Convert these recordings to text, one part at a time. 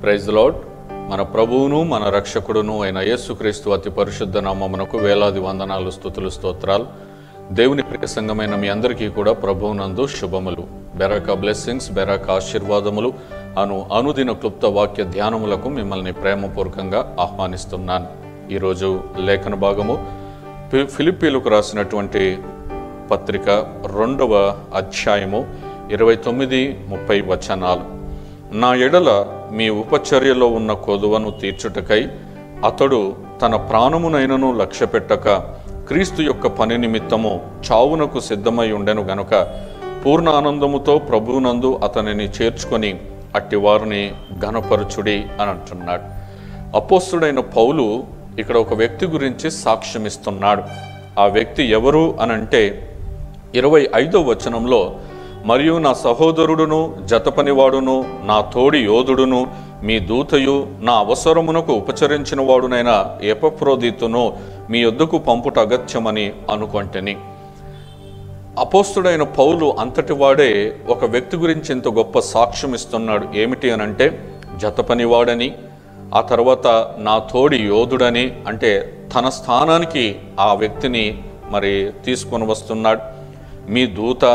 Praise the lord. మన ప్రభువును మన రక్షకుడును అయిన యేసుక్రీస్తు అతి పరిశుద్ధ నామమునకు వేలాది వందనాలు, స్తుతులు, స్తోత్రాలు. దేవుని ప్రియ సంఘమైన మీ అందరికీ కూడా ప్రభువునందు శుభములు. బెరాక బ్లెస్సింగ్స్, బెరాక ఆశీర్వాదములు అనుదిన క్లుప్త వాక్య ధ్యానములకు మిమ్మల్ని ప్రేమపూర్వకంగా ఆహ్వానిస్తున్నాను. ఈరోజు లేఖన భాగము ఫిలిప్పీలకు రాసినటువంటి పత్రిక 2వ అధ్యాయము 29-30 వచనాలు. నా ఎడల మీ ఉపచర్యలో ఉన్న కొదువను తీర్చుటకై అతడు తన ప్రాణమునైనను లక్ష్యపెట్టక క్రీస్తు యొక్క పని నిమిత్తము చావునకు సిద్ధమై ఉండెను గనుక పూర్ణ ఆనందముతో ప్రభువునందు అతనిని చేర్చుకొని అట్టివారిని ఘనపరచుడి అని అంటున్నాడు. అపోస్తుడైన పౌలు ఇక్కడ ఒక వ్యక్తి గురించి సాక్ష్యమిస్తున్నాడు. ఆ వ్యక్తి ఎవరు అనంటే 25వ వచనంలో, మరియు నా సహోదరుడును జతపనివాడును నా తోడి యోధుడును మీ దూతయు నా అవసరమునకు ఉపచరించిన వాడునైన ఎపఫ్రోదితును మీ యొద్దకు పంపుట అగత్యమని అనుకొంటిని. అపోస్తుడైన పౌలు అంతటి వాడే ఒక వ్యక్తి గురించి ఇంత గొప్ప సాక్ష్యం ఇస్తున్నాడు. ఏమిటి అనంటే జతపనివాడని, ఆ తర్వాత నా తోడి యోధుడని, అంటే తన స్థానానికి ఆ వ్యక్తిని మరి తీసుకొని వస్తున్నాడు. మీ దూత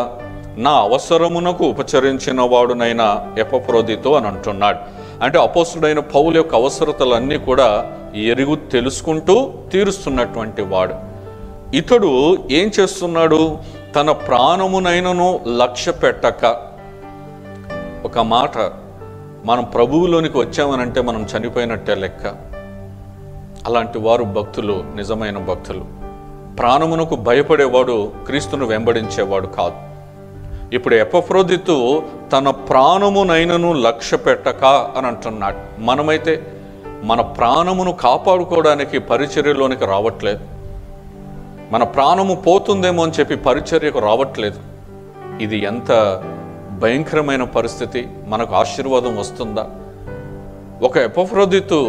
నా అవసరమునకు ఉపచరించిన వాడునైనా ఎపఫ్రోదితో అని అంటున్నాడు. అంటే అపోస్తుడైన పౌలు యొక్క అవసరతలన్నీ కూడా తెలుసుకుంటూ తీరుస్తున్నటువంటి వాడు. ఇతడు ఏం చేస్తున్నాడు? తన ప్రాణమునైనను లక్ష్య పెట్టక, ఒక మాట, మనం ప్రభువులోనికి వచ్చామనంటే మనం చనిపోయినట్టే లెక్క. అలాంటి వారు భక్తులు, నిజమైన భక్తులు. ప్రాణమునకు భయపడేవాడు క్రీస్తును వెంబడించేవాడు కాదు. ఇప్పుడు ఎపఫ్రోదితు తన ప్రాణమునైనను లక్ష్య పెట్టక అని అంటున్నాడు. మనమైతే మన ప్రాణమును కాపాడుకోవడానికి పరిచర్యలోనికి రావట్లేదు. మన ప్రాణము పోతుందేమో అని చెప్పి పరిచర్యకు రావట్లేదు. ఇది ఎంత భయంకరమైన పరిస్థితి! మనకు ఆశీర్వాదం వస్తుందా? ఒక ఎపఫ్రోదితు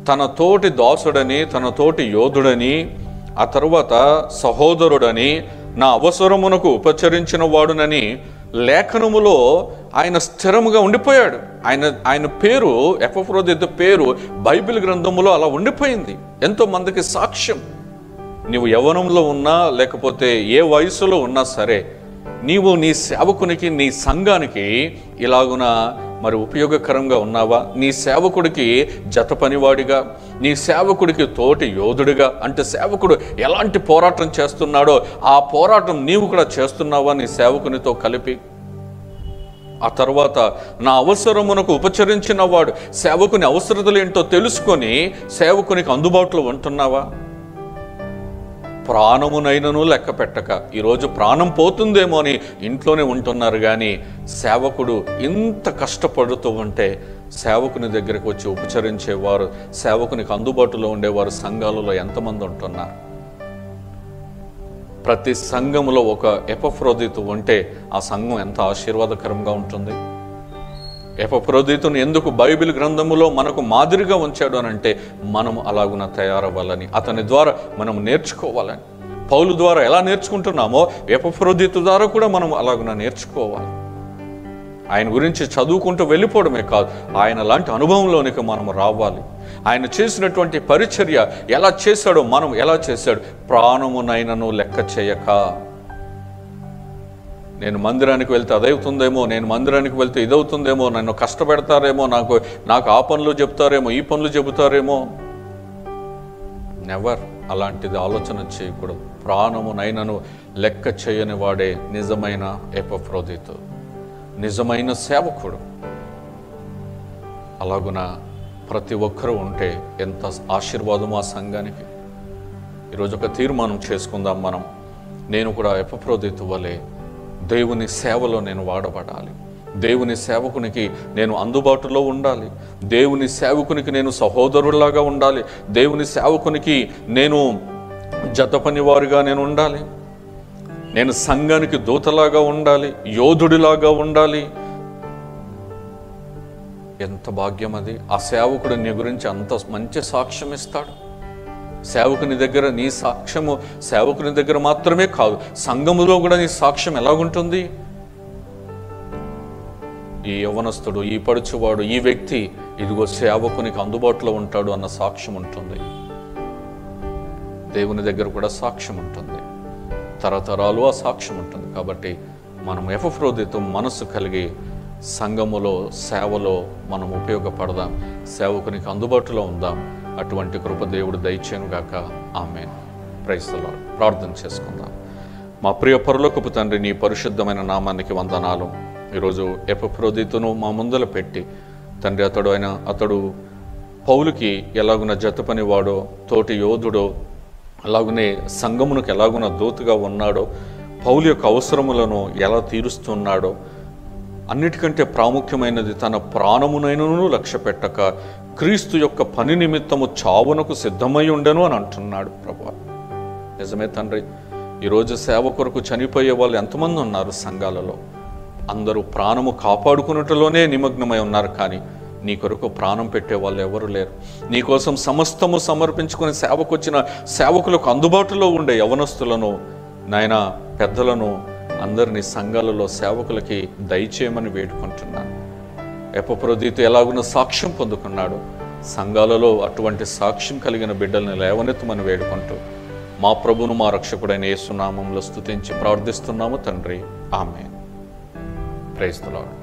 తన తోటి దాసుడని, తన తోటి యోధుడని, ఆ తరువాత సహోదరుడని, నా అవసరమునకు ఉపచరించిన వాడునని లేఖనములో ఆయన స్థిరముగా ఉండిపోయాడు. ఆయన పేరు, ఎపఫ్రోదితు పేరు బైబిల్ గ్రంథములో అలా ఉండిపోయింది. ఎంతో మందికి సాక్ష్యం. నీవు యవ్వనంలో ఉన్నా లేకపోతే ఏ వయసులో ఉన్నా సరే, నీవు నీ సేవకునికి, నీ సంఘానికి ఇలాగున మరి ఉపయోగకరంగా ఉన్నావా? నీ సేవకుడికి జత పనివాడిగా, నీ సేవకుడికి తోటి యోధుడిగా, అంటే సేవకుడు ఎలాంటి పోరాటం చేస్తున్నాడో ఆ పోరాటం నీవు కూడా చేస్తున్నావా నీ సేవకునితో కలిపి? ఆ తర్వాత నా అవసరమునకు ఉపచరించిన వాడు, సేవకుని అవసరతలు ఏంటో తెలుసుకొని సేవకునికి అందుబాటులో ఉంటున్నావా? ప్రాణమునైనను లెక్క పెట్టక, ఈరోజు ప్రాణం పోతుందేమో అని ఇంట్లోనే ఉంటున్నారు. కానీ సేవకుడు ఇంత కష్టపడుతూ ఉంటే సేవకుని దగ్గరకు వచ్చి ఉపచరించేవారు, సేవకునికి అందుబాటులో ఉండేవారు సంఘాలలో ఎంతమంది ఉంటున్నారు? ప్రతి సంఘములో ఒక ఎపఫ్రోదితు ఉంటే ఆ సంఘం ఎంత ఆశీర్వాదకరంగా ఉంటుంది. ఎపఫ్రోదితును ఎందుకు బైబిల్ గ్రంథములో మనకు మాదిరిగా ఉంచాడు అనంటే మనము అలాగున తయారవ్వాలని, అతని ద్వారా మనం నేర్చుకోవాలని. పౌలు ద్వారా ఎలా నేర్చుకుంటున్నామో ఎపఫ్రోదితు ద్వారా కూడా మనం అలాగున నేర్చుకోవాలి. ఆయన గురించి చదువుకుంటూ వెళ్ళిపోవడమే కాదు, ఆయన లాంటి అనుభవంలోనికి మనం రావాలి. ఆయన చేసినటువంటి పరిచర్య ఎలా చేశాడో మనం ఎలా చేశాడు? ప్రాణమునైనను లెక్క చేయక. నేను మందిరానికి వెళ్తే అదవుతుందేమో, నేను మందిరానికి వెళ్తే ఇదవుతుందేమో, నన్ను కష్టపెడతారేమో, నాకు ఆ పనులు చెప్తారేమో, ఈ పనులు చెబుతారేమో. నెవర్ అలాంటిది ఆలోచన చేయకూడదు. ప్రాణమునైనను లెక్క చేయని వాడే నిజమైన ఎపఫ్రోదితు, నిజమైన సేవకుడు. అలాగున ప్రతి ఒక్కరూ ఉంటే ఎంత ఆశీర్వాదమో ఆ సంఘానికి. ఈరోజు ఒక తీర్మానం చేసుకుందాం మనం. నేను కూడా ఎపఫ్రోదితు వలె దేవుని సేవలో నేను వాడబడాలి. దేవుని సేవకునికి నేను అందుబాటులో ఉండాలి. దేవుని సేవకునికి నేను సహోదరులాగా ఉండాలి. దేవుని సేవకునికి నేను జతపనివారిగా నేను ఉండాలి. నేను సంఘానికి దూతలాగా ఉండాలి, యోధుడిలాగా ఉండాలి. ఎంత భాగ్యం అది! ఆ సేవకుడు నీ గురించి అంత మంచి సాక్ష్యం ఇస్తాడు. సేవకుని దగ్గర నీ సాక్ష్యము సేవకుని దగ్గర మాత్రమే కాదు, సంఘములో కూడా నీ సాక్ష్యం ఎలాగుంటుంది? ఈ యవ్వనస్తుడు, ఈ పడుచువాడు, ఈ వ్యక్తి ఇదిగో సేవకునికి అందుబాటులో ఉంటాడు అన్న సాక్ష్యం ఉంటుంది. దేవుని దగ్గర కూడా సాక్ష్యం ఉంటుంది, తరతరాలు ఆ సాక్ష్యం ఉంటుంది. కాబట్టి మనం ఎపఫ్రోదితు మనసు కలిగి సంఘములో, సేవలో మనం ఉపయోగపడదాం, సేవకునికి అందుబాటులో ఉందాం. అటువంటి కృప దేవుడు దయచేయునుగాక. ఆమేన్. Praise the lord. ప్రార్థన చేసుకుందాం. మా ప్రియ పరలోకపు తండ్రి, నీ పరిశుద్ధమైన నామానికి వందనాలు. ఈరోజు ఎపఫ్రోదితును మా ముందల పెట్టి తండ్రి, అతడు పౌలుకి ఎలాగున జత పనివాడో, తోటి యోధుడో, అలాగనే సంఘమునకు ఎలాగున దూతగా ఉన్నాడో, పౌలు యొక్క అవసరములను ఎలా తీరుస్తున్నాడో, అన్నిటికంటే ప్రాముఖ్యమైనది తన ప్రాణమునైనను లక్ష్య పెట్టక క్రీస్తు యొక్క పని నిమిత్తము చావునకు సిద్ధమై ఉండెను అని అంటున్నాడు ప్రభువా. నిజమే తండ్రి, ఈరోజు సేవ కొరకు చనిపోయే వాళ్ళు ఎంతమంది ఉన్నారు సంఘాలలో. అందరూ ప్రాణము కాపాడుకున్నట్టులోనే నిమగ్నమై ఉన్నారు, కానీ నీ కొరకు ప్రాణం పెట్టే వాళ్ళు ఎవరు లేరు. నీకోసం సమస్తము సమర్పించుకుని సేవకొచ్చిన సేవకులకు అందుబాటులో ఉండే యవనస్తులను, నాయనా పెద్దలను అందరినీ సంఘాలలో సేవకులకి దయచేయమని వేడుకుంటున్నాను. ఎపఫ్రోదితు ఎలాగున్న సాక్ష్యం పొందుకున్నాడు, సంఘాలలో అటువంటి సాక్ష్యం కలిగిన బిడ్డల్ని లేవనెత్తమని వేడుకుంటూ మా ప్రభువును, మా రక్షకుడైన యేసు నామములో స్తుతించి ప్రార్థిస్తున్నాము తండ్రి. ఆమేన్. Praise the lord.